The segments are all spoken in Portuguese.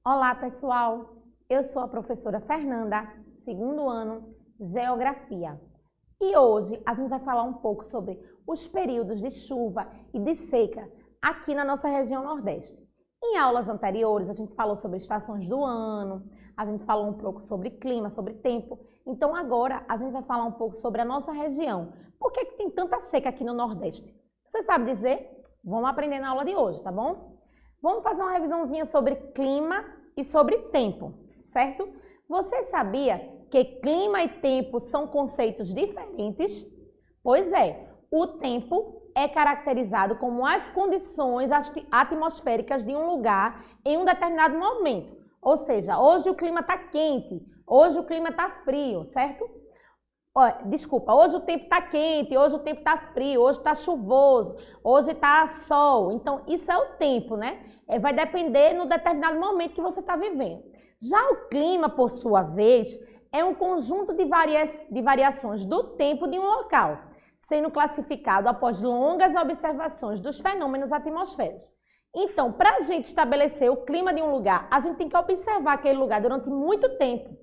Olá, pessoal! Eu sou a professora Fernanda, segundo ano, Geografia. E hoje a gente vai falar um pouco sobre os períodos de chuva e de seca aqui na nossa região Nordeste. Em aulas anteriores a gente falou sobre estações do ano, a gente falou um pouco sobre clima, sobre tempo. Então agora a gente vai falar um pouco sobre a nossa região. Por que tem tanta seca aqui no Nordeste? Você sabe dizer? Vamos aprender na aula de hoje, tá bom? Vamos fazer uma revisãozinha sobre clima e sobre tempo, certo? Você sabia que clima e tempo são conceitos diferentes? Pois é, o tempo é caracterizado como as condições atmosféricas de um lugar em um determinado momento. Ou seja, hoje o clima está quente, hoje o clima está frio, certo? Desculpa, hoje o tempo está quente, hoje o tempo está frio, hoje está chuvoso, hoje está sol. Então, isso é o tempo, né? Vai depender no determinado momento que você está vivendo. Já o clima, por sua vez, é um conjunto de variações do tempo de um local, sendo classificado após longas observações dos fenômenos atmosféricos. Então, para a gente estabelecer o clima de um lugar, a gente tem que observar aquele lugar durante muito tempo.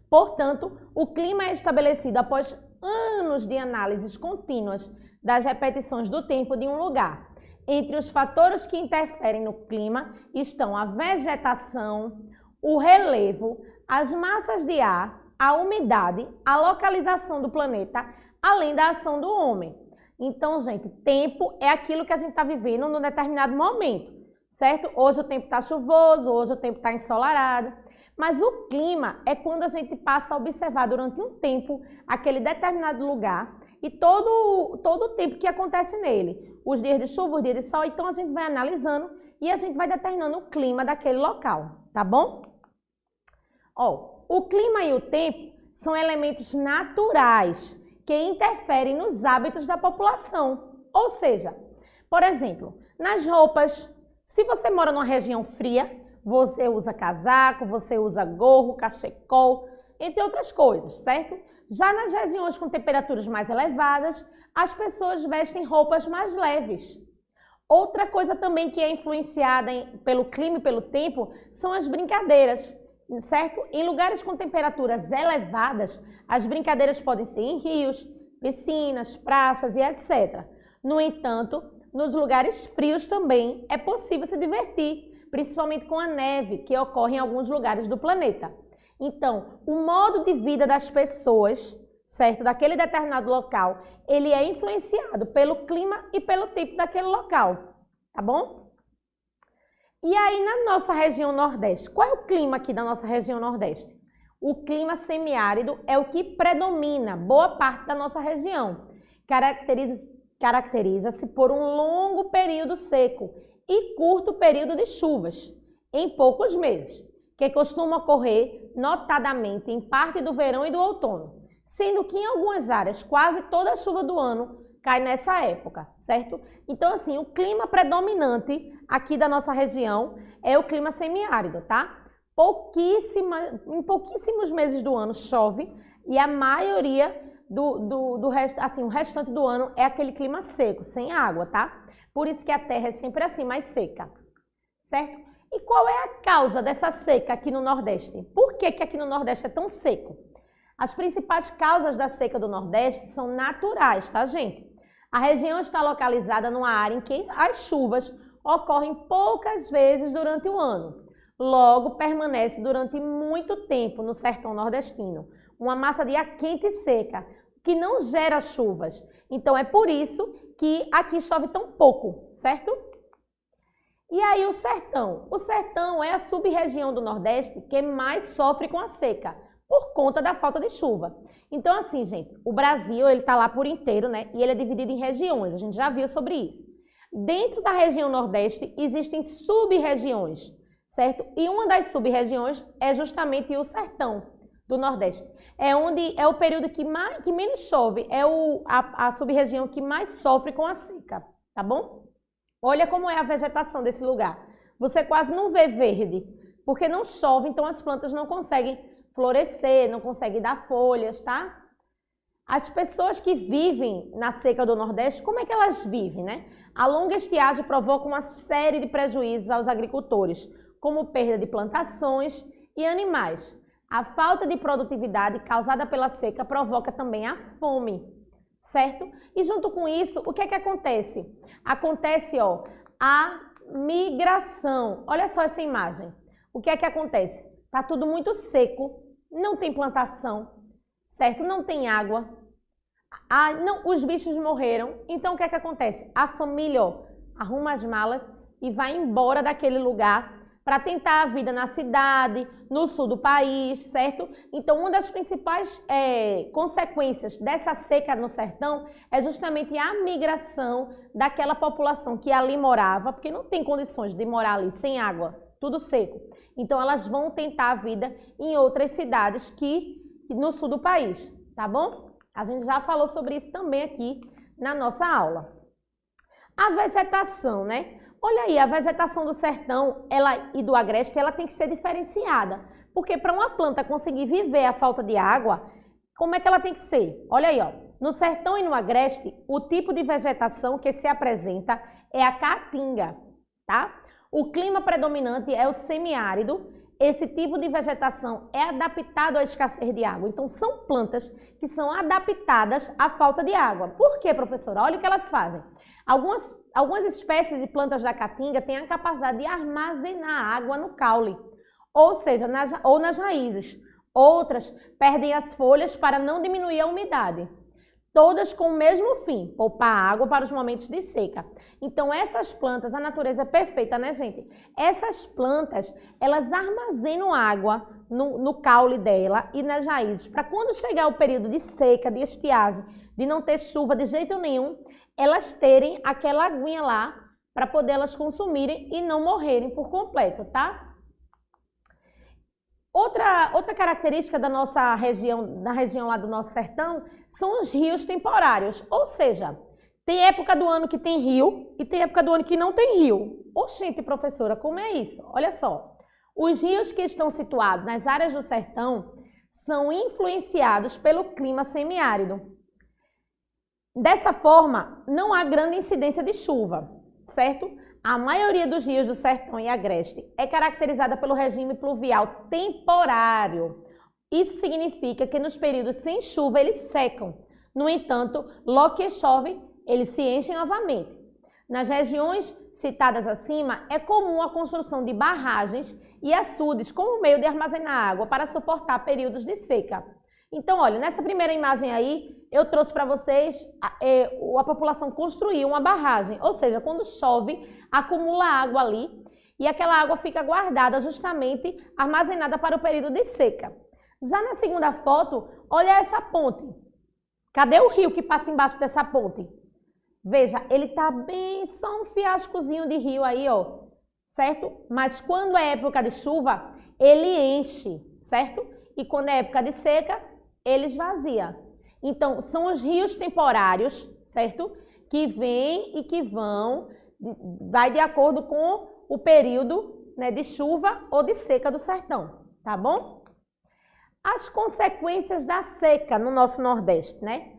Portanto, o clima é estabelecido após anos de análises contínuas das repetições do tempo de um lugar. Entre os fatores que interferem no clima estão a vegetação, o relevo, as massas de ar, a umidade, a localização do planeta, além da ação do homem. Então, gente, tempo é aquilo que a gente está vivendo num determinado momento, certo? Hoje o tempo está chuvoso, hoje o tempo está ensolarado. Mas o clima é quando a gente passa a observar durante um tempo aquele determinado lugar e todo o tempo que acontece nele. Os dias de chuva, os dias de sol, então a gente vai analisando e a gente vai determinando o clima daquele local, tá bom? O clima e o tempo são elementos naturais que interferem nos hábitos da população. Ou seja, por exemplo, nas roupas, se você mora numa região fria, você usa casaco, você usa gorro, cachecol, entre outras coisas, certo? Já nas regiões com temperaturas mais elevadas, as pessoas vestem roupas mais leves. Outra coisa também que é influenciada pelo clima e pelo tempo são as brincadeiras, certo? Em lugares com temperaturas elevadas, as brincadeiras podem ser em rios, piscinas, praças e etc. No entanto, nos lugares frios também é possível se divertir, principalmente com a neve que ocorre em alguns lugares do planeta. Então, o modo de vida das pessoas, certo, daquele determinado local, ele é influenciado pelo clima e pelo tempo daquele local, tá bom? E aí, na nossa região Nordeste, qual é o clima aqui da nossa região Nordeste? O clima semiárido é o que predomina boa parte da nossa região. Caracteriza-se por um longo período seco e curto período de chuvas, em poucos meses, que costuma ocorrer notadamente em parte do verão e do outono, sendo que em algumas áreas quase toda a chuva do ano cai nessa época, certo? Então, assim, o clima predominante aqui da nossa região é o clima semiárido, tá? Em pouquíssimos meses do ano chove e a maioria do resto, assim, o restante do ano é aquele clima seco, sem água, tá? Por isso que a terra é sempre assim, mais seca, certo? E qual é a causa dessa seca aqui no Nordeste? Por que aqui no Nordeste é tão seco? As principais causas da seca do Nordeste são naturais, tá, gente? A região está localizada numa área em que as chuvas ocorrem poucas vezes durante o ano. Logo, permanece durante muito tempo no sertão nordestino, uma massa de ar quente e seca, que não gera chuvas. Então, é por isso que aqui chove tão pouco, certo? E aí o sertão? O sertão é a sub-região do Nordeste que mais sofre com a seca, por conta da falta de chuva. Então, assim, gente, o Brasil, ele tá lá por inteiro, né? E ele é dividido em regiões, a gente já viu sobre isso. Dentro da região Nordeste, existem sub-regiões, certo? E uma das sub-regiões é justamente o sertão do Nordeste. É onde é o período que menos chove, é a sub-região que mais sofre com a seca, tá bom? Olha como é a vegetação desse lugar. Você quase não vê verde, porque não chove, então as plantas não conseguem florescer, não conseguem dar folhas, tá? As pessoas que vivem na seca do Nordeste, como é que elas vivem, né? A longa estiagem provoca uma série de prejuízos aos agricultores, como perda de plantações e animais. A falta de produtividade causada pela seca provoca também a fome, certo? E junto com isso, o que é que acontece? Acontece, ó, a migração. Olha só essa imagem. O que é que acontece? Tá tudo muito seco, não tem plantação, certo? Não tem água. Os bichos morreram. Então o que é que acontece? A família, ó, arruma as malas e vai embora daquele lugar para tentar a vida na cidade, no sul do país, certo? Então, uma das principais consequências dessa seca no sertão é justamente a migração daquela população que ali morava, porque não tem condições de morar ali sem água, tudo seco. Então, elas vão tentar a vida em outras cidades no sul do país, tá bom? A gente já falou sobre isso também aqui na nossa aula. A vegetação, né? Olha aí, a vegetação do sertão e do agreste, ela tem que ser diferenciada. Porque para uma planta conseguir viver a falta de água, como é que ela tem que ser? Olha aí, ó. No sertão e no agreste, o tipo de vegetação que se apresenta é a caatinga, tá? O clima predominante é o semiárido. Esse tipo de vegetação é adaptado à escassez de água. Então, são plantas que são adaptadas à falta de água. Por quê, professora? Olha o que elas fazem. Algumas espécies de plantas da caatinga têm a capacidade de armazenar água no caule, ou seja, nas raízes. Outras perdem as folhas para não diminuir a umidade. Todas com o mesmo fim, poupar água para os momentos de seca. Então, essas plantas, a natureza é perfeita, né, gente? Essas plantas, elas armazenam água no caule dela e nas raízes, para quando chegar o período de seca, de estiagem, de não ter chuva de jeito nenhum, elas terem aquela aguinha lá para poder elas consumirem e não morrerem por completo, tá? Outra característica da nossa região, da região lá do nosso sertão, são os rios temporários. Ou seja, tem época do ano que tem rio e tem época do ano que não tem rio. Oxente, professora, como é isso? Olha só, os rios que estão situados nas áreas do sertão são influenciados pelo clima semiárido. Dessa forma, não há grande incidência de chuva, certo? A maioria dos rios do sertão e agreste é caracterizada pelo regime pluvial temporário. Isso significa que nos períodos sem chuva eles secam. No entanto, logo que chove, eles se enchem novamente. Nas regiões citadas acima, é comum a construção de barragens e açudes como meio de armazenar água para suportar períodos de seca. Então, olha, nessa primeira imagem aí, eu trouxe para vocês a população construir uma barragem, ou seja, quando chove, acumula água ali e aquela água fica guardada justamente armazenada para o período de seca. Já na segunda foto, olha essa ponte. Cadê o rio que passa embaixo dessa ponte? Veja, ele tá bem, só um fiascozinho de rio aí, ó, certo? Mas quando é época de chuva, ele enche, certo? E quando é época de seca, ele esvazia. Então, são os rios temporários, certo? Que vêm e que vão, vai de acordo com o período, né, de chuva ou de seca do sertão, tá bom? As consequências da seca no nosso Nordeste, né?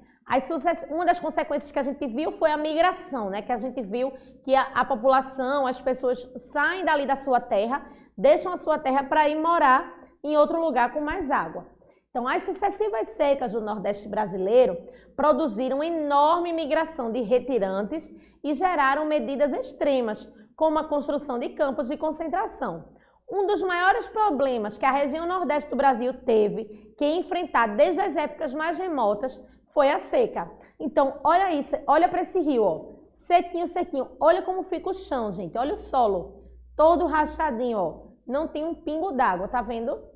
Uma das consequências que a gente viu foi a migração, né? Que a gente viu que a população, as pessoas saem dali da sua terra, deixam a sua terra para ir morar em outro lugar com mais água. Então, as sucessivas secas do Nordeste brasileiro produziram enorme migração de retirantes e geraram medidas extremas, como a construção de campos de concentração. Um dos maiores problemas que a região Nordeste do Brasil teve que enfrentar desde as épocas mais remotas foi a seca. Então, olha isso, olha para esse rio, ó, sequinho, sequinho. Olha como fica o chão, gente, olha o solo, todo rachadinho, ó. Não tem um pingo d'água, tá vendo?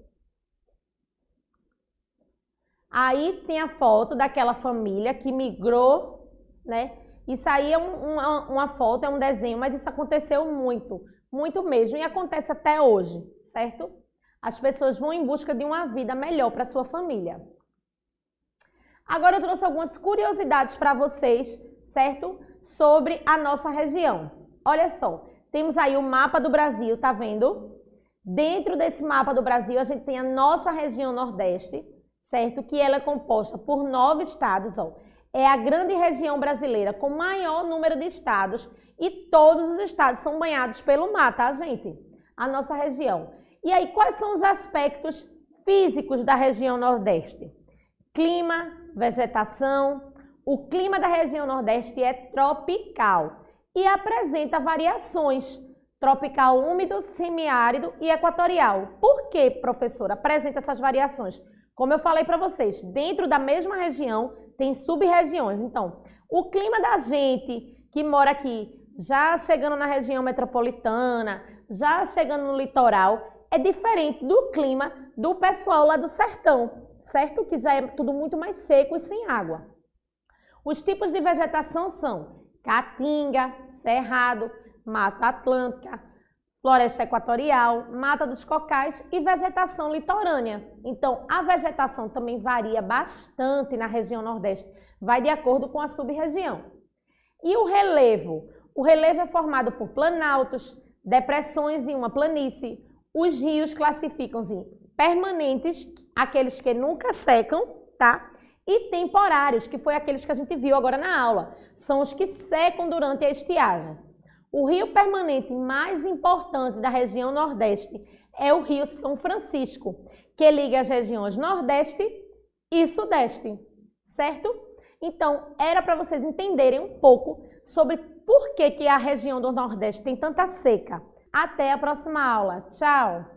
Aí tem a foto daquela família que migrou, né? Isso aí é uma foto, é um desenho, mas isso aconteceu muito, muito mesmo, e acontece até hoje, certo? As pessoas vão em busca de uma vida melhor para sua família. Agora eu trouxe algumas curiosidades para vocês, certo? Sobre a nossa região. Olha só, temos aí o mapa do Brasil, tá vendo? Dentro desse mapa do Brasil, a gente tem a nossa região Nordeste, certo? Que ela é composta por 9 estados, ó. É a grande região brasileira com maior número de estados e todos os estados são banhados pelo mar, tá, gente? A nossa região. E aí, quais são os aspectos físicos da região Nordeste? Clima, vegetação. O clima da região Nordeste é tropical e apresenta variações. Tropical úmido, semiárido e equatorial. Por que, professora, apresenta essas variações? Como eu falei para vocês, dentro da mesma região tem sub-regiões. Então, o clima da gente que mora aqui, já chegando na região metropolitana, já chegando no litoral, é diferente do clima do pessoal lá do sertão, certo? Que já é tudo muito mais seco e sem água. Os tipos de vegetação são caatinga, cerrado, mata atlântica, floresta equatorial, mata dos cocais e vegetação litorânea. Então, a vegetação também varia bastante na região Nordeste, vai de acordo com a sub-região. E o relevo? O relevo é formado por planaltos, depressões e uma planície. Os rios classificam-se em permanentes, aqueles que nunca secam, tá? E temporários, que foi aqueles que a gente viu agora na aula. São os que secam durante a estiagem. O rio permanente mais importante da região Nordeste é o Rio São Francisco, que liga as regiões Nordeste e Sudeste, certo? Então, era para vocês entenderem um pouco sobre por que a região do Nordeste tem tanta seca. Até a próxima aula. Tchau!